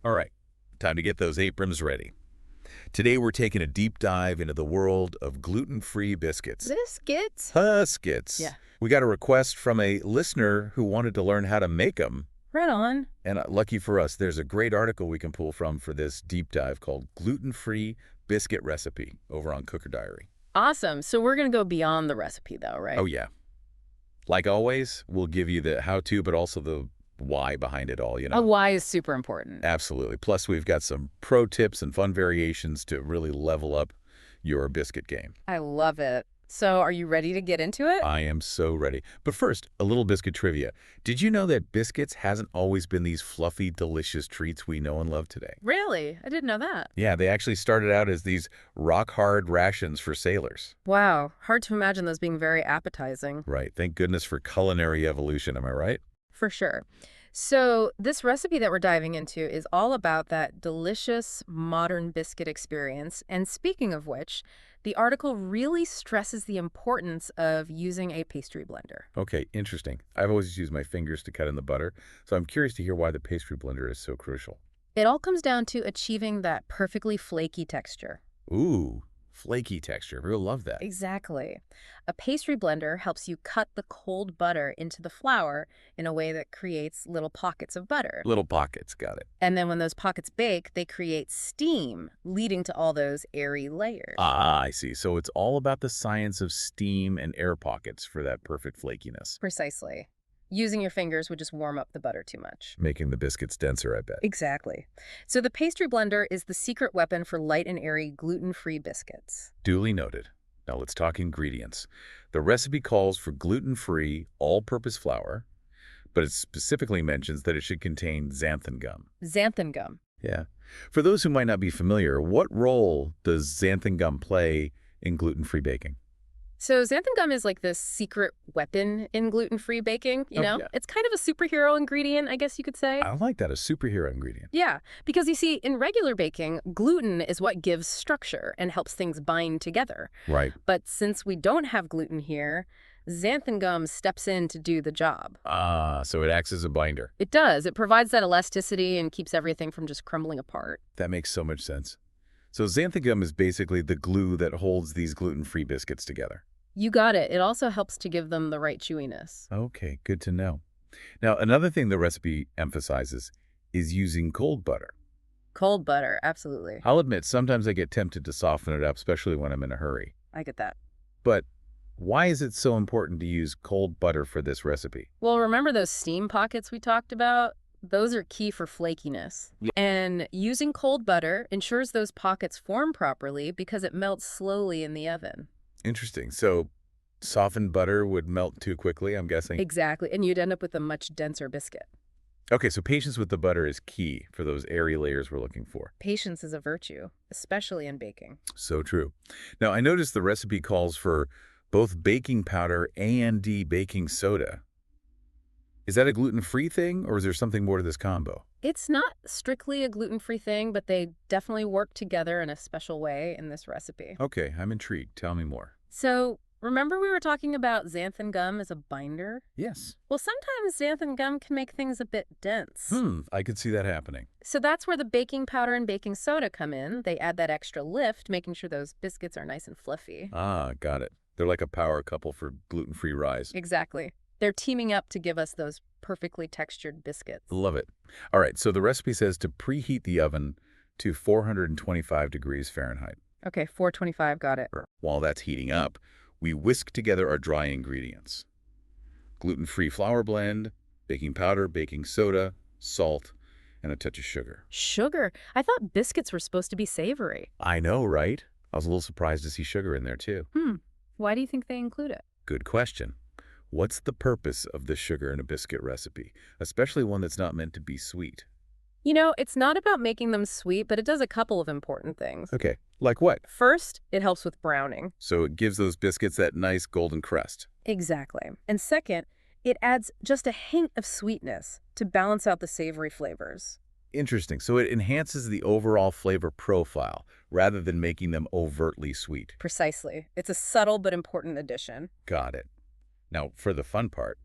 All right, time to get those aprons ready. Today we're taking a deep dive into the world of gluten-free biscuits. Biscuits? Huskits. Yeah. We got a request from a listener who wanted to learn how to make them. Right on. And lucky for us, there's a great article we can pull from for this deep dive called Gluten-Free Biscuit Recipe over on Cooker Diary. Awesome. So we're going to go beyond the recipe, though, Oh, right? yeah. Like always, we'll give you the how-to, but also the why behind it all, A why is super important. Absolutely. Plus, we've got some pro tips and fun variations to really level up your biscuit game. I love it. So are you ready to get into it? I am so ready. But first, a little biscuit trivia. Did you know that biscuits hasn't always been these fluffy, delicious treats we know and love today? Really? I didn't know that. Yeah, they actually started out as these rock-hard rations for sailors. Wow. Hard to imagine those being very appetizing. Right. Thank goodness for culinary evolution, am I right? For sure. So this recipe that we're diving into is all about that delicious modern biscuit experience. And speaking of which, the article really stresses the importance of using a pastry blender. Okay, interesting. I've always used my fingers to cut in the butter, so I'm curious to hear why the pastry blender is so crucial. It all comes down to achieving that perfectly flaky texture. Ooh, flaky texture. We'll love that. Exactly. A pastry blender helps you cut the cold butter into the flour in a way that creates little pockets of butter. Little pockets, got it. And then when those pockets bake, they create steam, leading to all those airy layers. Ah, I see. So it's all about the science of steam and air pockets for that perfect flakiness, Precisely. Using your fingers would just warm up the butter too much. making the biscuits denser, I bet. Exactly. So the pastry blender is the secret weapon for light and airy gluten-free biscuits. Duly noted. Now let's talk ingredients. The recipe calls for gluten-free, all-purpose flour, but it specifically mentions that it should contain xanthan gum. Xanthan gum. Yeah. For those who might not be familiar, what role does xanthan gum play in gluten-free baking? So xanthan gum is like this secret weapon in gluten-free baking, you Oh, know? yeah. It's kind of a superhero ingredient, I guess you could say. I like that, a superhero ingredient. Yeah, because you see, in regular baking, gluten is what gives structure and helps things bind together. Right. But since we don't have gluten here, xanthan gum steps in to do the job. Ah, so it acts as a binder. It does. It provides that elasticity and keeps everything from just crumbling apart. That makes so much sense. So xanthan gum is basically the glue that holds these gluten-free biscuits together. You got it. It also helps to give them the right chewiness. Okay, good to know. Now, another thing the recipe emphasizes is using cold butter. Cold butter, absolutely. I'll admit, sometimes I get tempted to soften it up, especially when I'm in a hurry. I get that. But why is it so important to use cold butter for this recipe? Well, remember those steam pockets we talked about? Those are key for flakiness. Yeah. And using cold butter ensures those pockets form properly because it melts slowly in the oven. Interesting. So softened butter would melt too quickly, I'm guessing? Exactly. And you'd end up with a much denser biscuit. Okay, so patience with the butter is key for those airy layers we're looking for. Patience is a virtue, especially in baking. So true. Now, I noticed the recipe calls for both baking powder and baking soda. Is that a gluten-free thing, or is there something more to this combo? It's not strictly a gluten-free thing, but they definitely work together in a special way in this recipe. Okay, I'm intrigued. Tell me more. So, remember we were talking about xanthan gum as a binder? Yes. Well, sometimes xanthan gum can make things a bit dense. I could see that happening. So that's where the baking powder and baking soda come in. They add that extra lift, making sure those biscuits are nice and fluffy. Ah, got it. They're like a power couple for gluten-free rise. Exactly. They're teaming up to give us those perfectly textured biscuits. Love it. All right, so the recipe says to preheat the oven to 425 degrees Fahrenheit. Okay, 425, got it. While that's heating up, we whisk together our dry ingredients. Gluten-free flour blend, baking powder, baking soda, salt, and a touch of sugar. Sugar? I thought biscuits were supposed to be savory. I know, right? I was a little surprised to see sugar in there, too. Why do you think they include it? Good question. What's the purpose of the sugar in a biscuit recipe, especially one that's not meant to be sweet? You know, it's not about making them sweet, but it does a couple of important things. Okay, like what? First, it helps with browning. So it gives those biscuits that nice golden crust. Exactly. And second, it adds just a hint of sweetness to balance out the savory flavors. Interesting. So it enhances the overall flavor profile rather than making them overtly sweet. Precisely. It's a subtle but important addition. Got it. Now, for the fun part,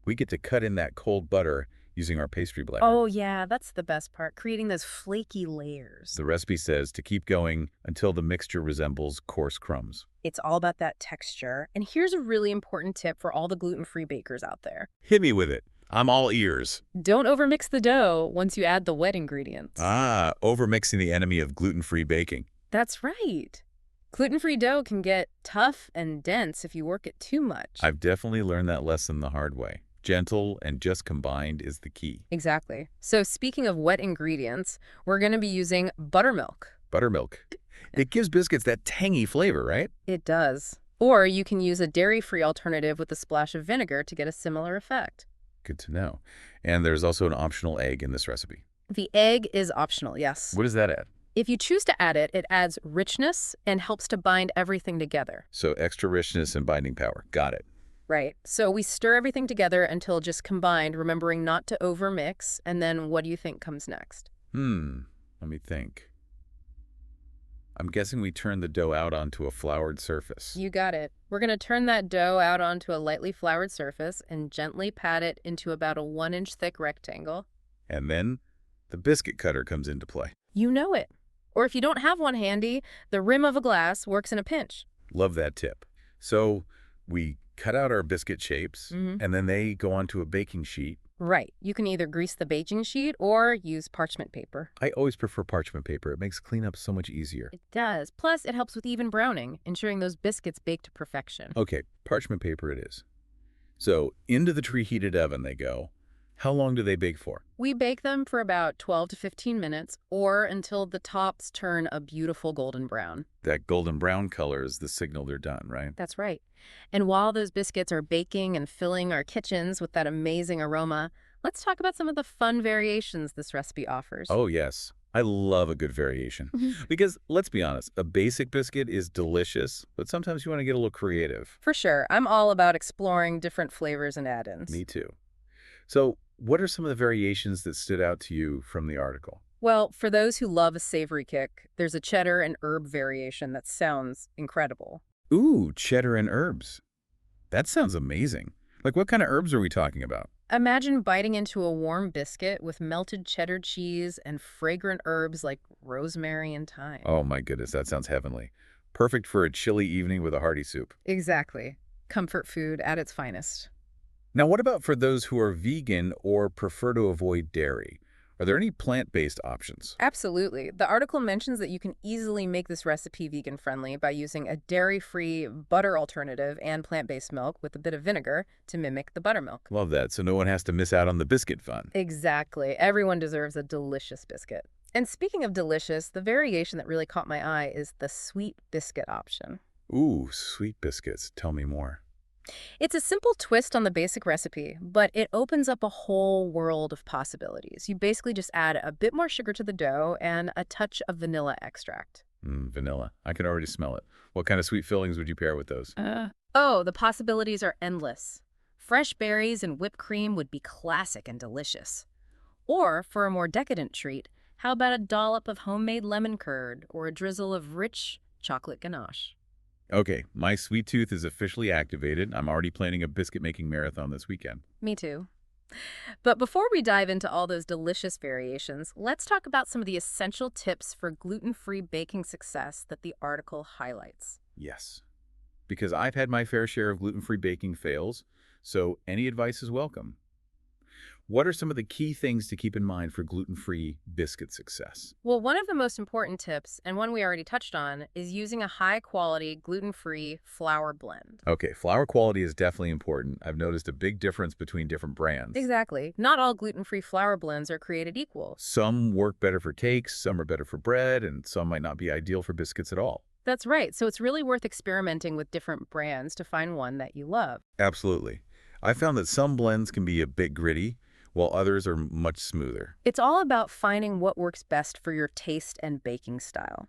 we get to cut in that cold butter using our pastry blender. Oh, yeah, that's the best part, creating those flaky layers. The recipe says to keep going until the mixture resembles coarse crumbs. It's all about that texture. And here's a really important tip for all the gluten-free bakers out there. Hit me with it. I'm all ears. Don't overmix the dough once you add the wet ingredients. Ah, overmixing the enemy of gluten-free baking. That's right. Gluten-free dough can get tough and dense if you work it too much. I've definitely learned that lesson the hard way. Gentle and just combined is the key. Exactly. So speaking of wet ingredients, we're going to be using buttermilk. Buttermilk. It gives biscuits that tangy flavor, right? It does. Or you can use a dairy-free alternative with a splash of vinegar to get a similar effect. Good to know. And there's also an optional egg in this recipe. The egg is optional, yes. What does that add? If you choose to add it, it adds richness and helps to bind everything together. So extra richness and binding power. Got it. Right. So we stir everything together until just combined, remembering not to overmix. And then what do you think comes next? Let me think. I'm guessing we turn the dough out onto a floured surface. You got it. We're going to turn that dough out onto a lightly floured surface and gently pat it into about a 1-inch thick rectangle. And then the biscuit cutter comes into play. You know it. Or if you don't have one handy, the rim of a glass works in a pinch. Love that tip. So we cut out our biscuit shapes, and then they go onto a baking sheet. Right. You can either grease the baking sheet or use parchment paper. I always prefer parchment paper. It makes cleanup so much easier. It does. Plus, it helps with even browning, ensuring those biscuits bake to perfection. Okay, parchment paper it is. So into the preheated oven they go. How long do they bake for? We bake them for about 12 to 15 minutes or until the tops turn a beautiful golden brown. That golden brown color is the signal they're done, right? That's right. And while those biscuits are baking and filling our kitchens with that amazing aroma, let's talk about some of the fun variations this recipe offers. Oh, yes. I love a good variation. Because, let's be honest, a basic biscuit is delicious, but sometimes you want to get a little creative. For sure. I'm all about exploring different flavors and add-ins. Me too. So, what are some of the variations that stood out to you from the article? Well, for those who love a savory kick, there's a cheddar and herb variation that sounds incredible. Ooh, cheddar and herbs. That sounds amazing. Like, what kind of herbs are we talking about? Imagine biting into a warm biscuit with melted cheddar cheese and fragrant herbs like rosemary and thyme. Oh my goodness, that sounds heavenly. Perfect for a chilly evening with a hearty soup. Exactly. Comfort food at its finest. Now, what about for those who are vegan or prefer to avoid dairy? Are there any plant-based options? Absolutely. The article mentions that you can easily make this recipe vegan-friendly by using a dairy-free butter alternative and plant-based milk with a bit of vinegar to mimic the buttermilk. Love that, so no one has to miss out on the biscuit fun. Exactly. Everyone deserves a delicious biscuit. And speaking of delicious, the variation that really caught my eye is the sweet biscuit option. Ooh, sweet biscuits. Tell me more. It's a simple twist on the basic recipe, but it opens up a whole world of possibilities. You basically just add a bit more sugar to the dough and a touch of vanilla extract. Vanilla. I can already smell it. What kind of sweet fillings would you pair with those? Oh, the possibilities are endless. Fresh berries and whipped cream would be classic and delicious. Or, for a more decadent treat, how about a dollop of homemade lemon curd or a drizzle of rich chocolate ganache? Okay, my sweet tooth is officially activated. I'm already planning a biscuit-making marathon this weekend. Me too. But before we dive into all those delicious variations, let's talk about some of the essential tips for gluten-free baking success that the article highlights. Yes, because I've had my fair share of gluten-free baking fails, so any advice is welcome. What are some of the key things to keep in mind for gluten-free biscuit success? Well, one of the most important tips, and one we already touched on, is using a high-quality, gluten-free flour blend. Okay, flour quality is definitely important. I've noticed a big difference between different brands. Exactly. Not all gluten-free flour blends are created equal. Some work better for cakes, some are better for bread, and some might not be ideal for biscuits at all. That's right. So it's really worth experimenting with different brands to find one that you love. Absolutely. I found that some blends can be a bit gritty, while others are much smoother. It's all about finding what works best for your taste and baking style.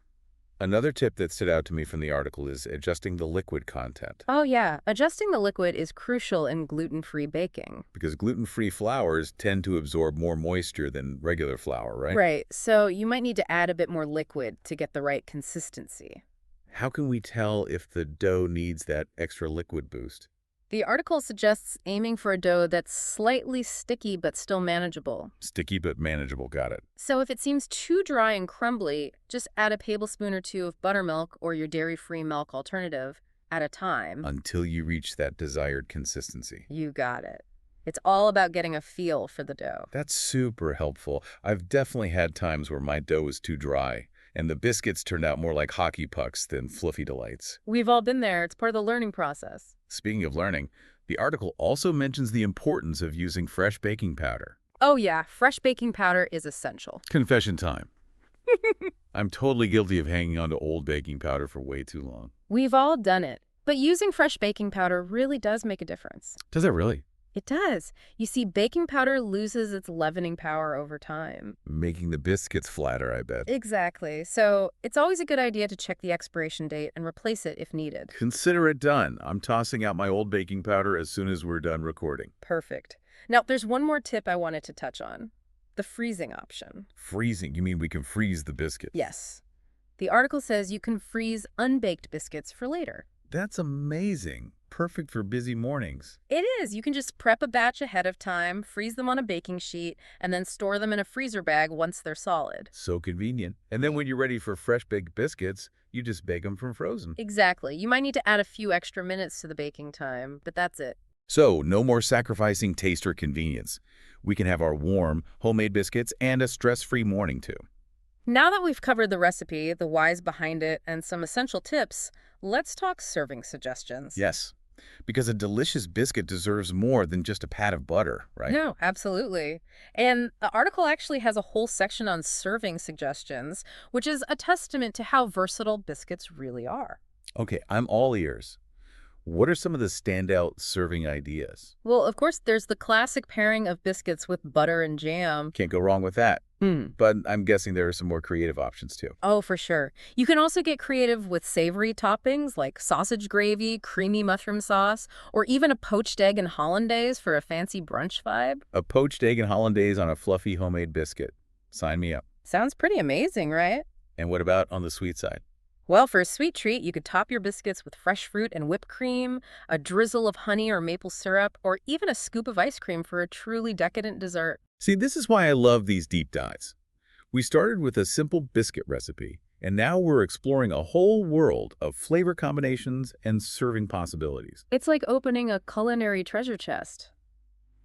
Another tip that stood out to me from the article is adjusting the liquid content. Oh yeah, adjusting the liquid is crucial in gluten-free baking. Because gluten-free flours tend to absorb more moisture than regular flour, right? Right, so you might need to add a bit more liquid to get the right consistency. How can we tell if the dough needs that extra liquid boost? The article suggests aiming for a dough that's slightly sticky but still manageable. Sticky but manageable, got it. So if it seems too dry and crumbly, just add a tablespoon or two of buttermilk or your dairy-free milk alternative at a time. Until you reach that desired consistency. You got it. It's all about getting a feel for the dough. That's super helpful. I've definitely had times where my dough was too dry, and the biscuits turned out more like hockey pucks than fluffy delights. We've all been there. It's part of the learning process. Speaking of learning, the article also mentions the importance of using fresh baking powder. Oh yeah, fresh baking powder is essential. Confession time. I'm totally guilty of hanging on to old baking powder for way too long. We've all done it. But using fresh baking powder really does make a difference. Does it really? It does. You see, baking powder loses its leavening power over time. Making the biscuits flatter, I bet. Exactly. So it's always a good idea to check the expiration date and replace it if needed. Consider it done. I'm tossing out my old baking powder as soon as we're done recording. Perfect. Now, there's one more tip I wanted to touch on. The freezing option. Freezing? You mean we can freeze the biscuits? Yes. The article says you can freeze unbaked biscuits for later. That's amazing. Perfect for busy mornings. It is. You can just prep a batch ahead of time, freeze them on a baking sheet, and then store them in a freezer bag once they're solid. So convenient. And then when you're ready for fresh baked biscuits, you just bake them from frozen. Exactly. You might need to add a few extra minutes to the baking time, but that's it. So, no more sacrificing taste or convenience. We can have our warm, homemade biscuits and a stress-free morning, too. Now that we've covered the recipe, the whys behind it, and some essential tips, let's talk serving suggestions. Yes, because a delicious biscuit deserves more than just a pat of butter, right? No, absolutely. And the article actually has a whole section on serving suggestions, which is a testament to how versatile biscuits really are. Okay, I'm all ears. What are some of the standout serving ideas? Well, of course, there's the classic pairing of biscuits with butter and jam. Can't go wrong with that. Mm. But I'm guessing there are some more creative options, too. Oh, for sure. You can also get creative with savory toppings like sausage gravy, creamy mushroom sauce, or even a poached egg and hollandaise for a fancy brunch vibe. A poached egg and hollandaise on a fluffy homemade biscuit. Sign me up. Sounds pretty amazing, right? And what about on the sweet side? Well, for a sweet treat, you could top your biscuits with fresh fruit and whipped cream, a drizzle of honey or maple syrup, or even a scoop of ice cream for a truly decadent dessert. See, this is why I love these deep dives. We started with a simple biscuit recipe, and now we're exploring a whole world of flavor combinations and serving possibilities. It's like opening a culinary treasure chest.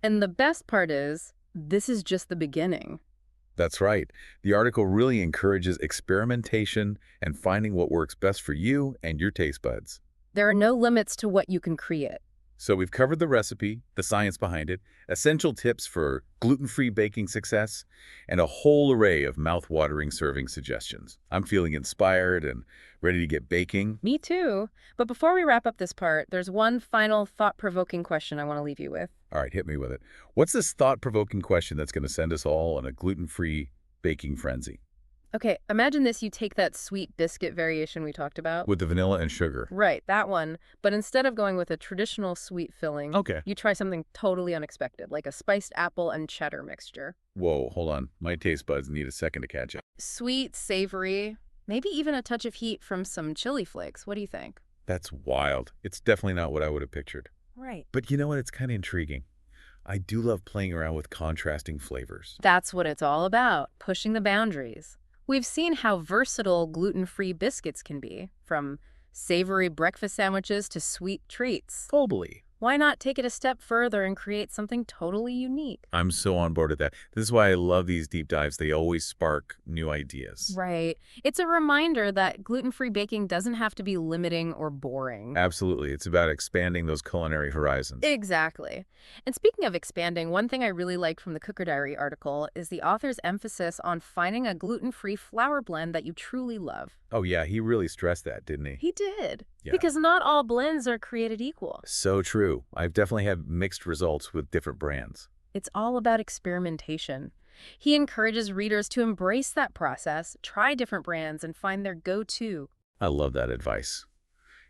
And the best part is, this is just the beginning. That's right. The article really encourages experimentation and finding what works best for you and your taste buds. There are no limits to what you can create. So we've covered the recipe, the science behind it, essential tips for gluten-free baking success, and a whole array of mouth-watering serving suggestions. I'm feeling inspired and ready to get baking. Me too. But before we wrap up this part, there's one final thought-provoking question I want to leave you with. All right, hit me with it. What's this thought-provoking question that's going to send us all on a gluten-free baking frenzy? Okay, imagine this. You take that sweet biscuit variation we talked about. With the vanilla and sugar. Right, that one. But instead of going with a traditional sweet filling, Okay. you try something totally unexpected, like a spiced apple and cheddar mixture. Whoa, hold on. My taste buds need a second to catch up. Sweet, savory, maybe even a touch of heat from some chili flakes. What do you think? That's wild. It's definitely not what I would have pictured. Right. But you know what? It's kind of intriguing. I do love playing around with contrasting flavors. That's what it's all about, pushing the boundaries. We've seen how versatile gluten-free biscuits can be, from savory breakfast sandwiches to sweet treats. Totally. Why not take it a step further and create something totally unique? I'm so on board with that. This is why I love these deep dives. They always spark new ideas. Right. It's a reminder that gluten-free baking doesn't have to be limiting or boring. Absolutely. It's about expanding those culinary horizons. Exactly. And speaking of expanding, one thing I really like from the Cooker Diary article is the author's emphasis on finding a gluten-free flour blend that you truly love. Oh, yeah. He really stressed that, didn't he? He did. Yeah. Because not all blends are created equal. So true. I've definitely had mixed results with different brands. It's all about experimentation. He encourages readers to embrace that process, try different brands, and find their go-to. I love that advice.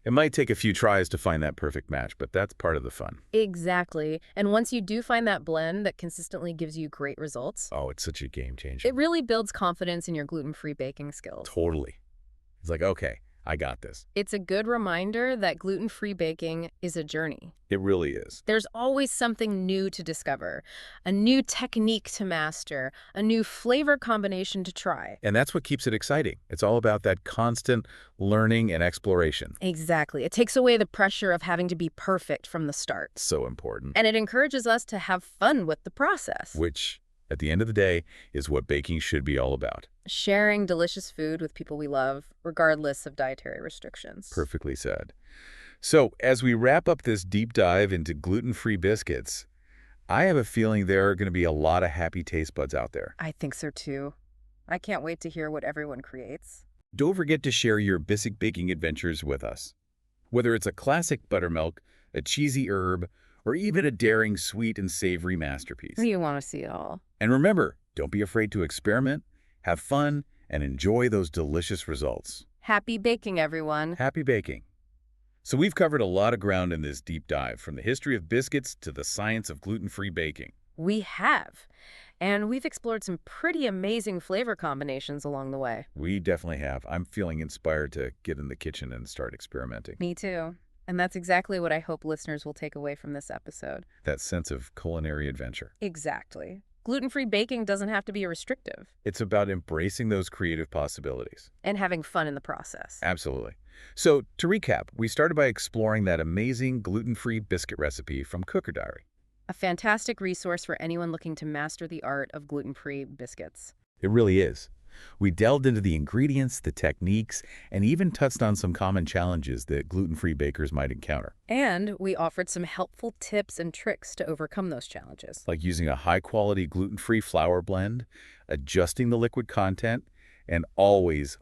It might take a few tries to find that perfect match, but that's part of the fun. Exactly. And once you do find that blend that consistently gives you great results, Oh, it's such a game changer. it really builds confidence in your gluten-free baking skills. Totally. It's like, okay, I got this. It's a good reminder that gluten-free baking is a journey. It really is. There's always something new to discover, a new technique to master, a new flavor combination to try. And that's what keeps it exciting. It's all about that constant learning and exploration. Exactly. It takes away the pressure of having to be perfect from the start. So important. And it encourages us to have fun with the process. Which, at the end of the day, is what baking should be all about. Sharing delicious food with people we love, regardless of dietary restrictions. Perfectly said. So, as we wrap up this deep dive into gluten-free biscuits, I have a feeling there are going to be a lot of happy taste buds out there. I think so too. I can't wait to hear what everyone creates. Don't forget to share your biscuit baking adventures with us. Whether it's a classic buttermilk, a cheesy herb, or even a daring sweet and savory masterpiece. You want to see it all. And remember, don't be afraid to experiment, have fun, and enjoy those delicious results. Happy baking, everyone. Happy baking. So we've covered a lot of ground in this deep dive, from the history of biscuits to the science of gluten-free baking. We have. And we've explored some pretty amazing flavor combinations along the way. We definitely have. I'm feeling inspired to get in the kitchen and start experimenting. Me too. And that's exactly what I hope listeners will take away from this episode. That sense of culinary adventure. Exactly. Gluten-free baking doesn't have to be restrictive. It's about embracing those creative possibilities. And having fun in the process. Absolutely. So, to recap, we started by exploring that amazing gluten-free biscuit recipe from Cooker Diary. A fantastic resource for anyone looking to master the art of gluten-free biscuits. It really is. We delved into the ingredients, the techniques, and even touched on some common challenges that gluten-free bakers might encounter. And we offered some helpful tips and tricks to overcome those challenges. Like using a high-quality gluten-free flour blend, adjusting the liquid content, and always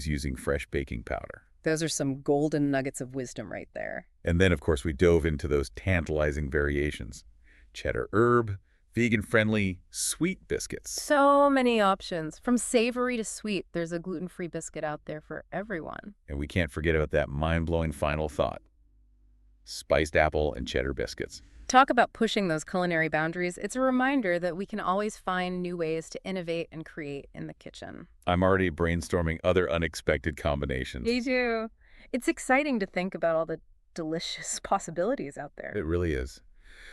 using fresh baking powder. Those are some golden nuggets of wisdom right there. And then, of course, we dove into those tantalizing variations. Cheddar herb, vegan-friendly, sweet biscuits. So many options. From savory to sweet, there's a gluten-free biscuit out there for everyone. And we can't forget about that mind-blowing final thought. Spiced apple and cheddar biscuits. Talk about pushing those culinary boundaries. It's a reminder that we can always find new ways to innovate and create in the kitchen. I'm already brainstorming other unexpected combinations. Me too. It's exciting to think about all the delicious possibilities out there. It really is.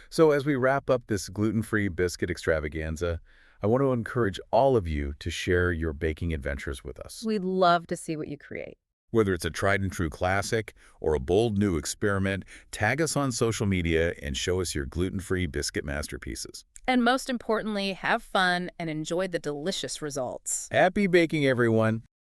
So as we wrap up this gluten-free biscuit extravaganza, I want to encourage all of you to share your baking adventures with us. We'd love to see what you create. Whether it's a tried-and-true classic or a bold new experiment, tag us on social media and show us your gluten-free biscuit masterpieces. And most importantly, have fun and enjoy the delicious results. Happy baking, everyone!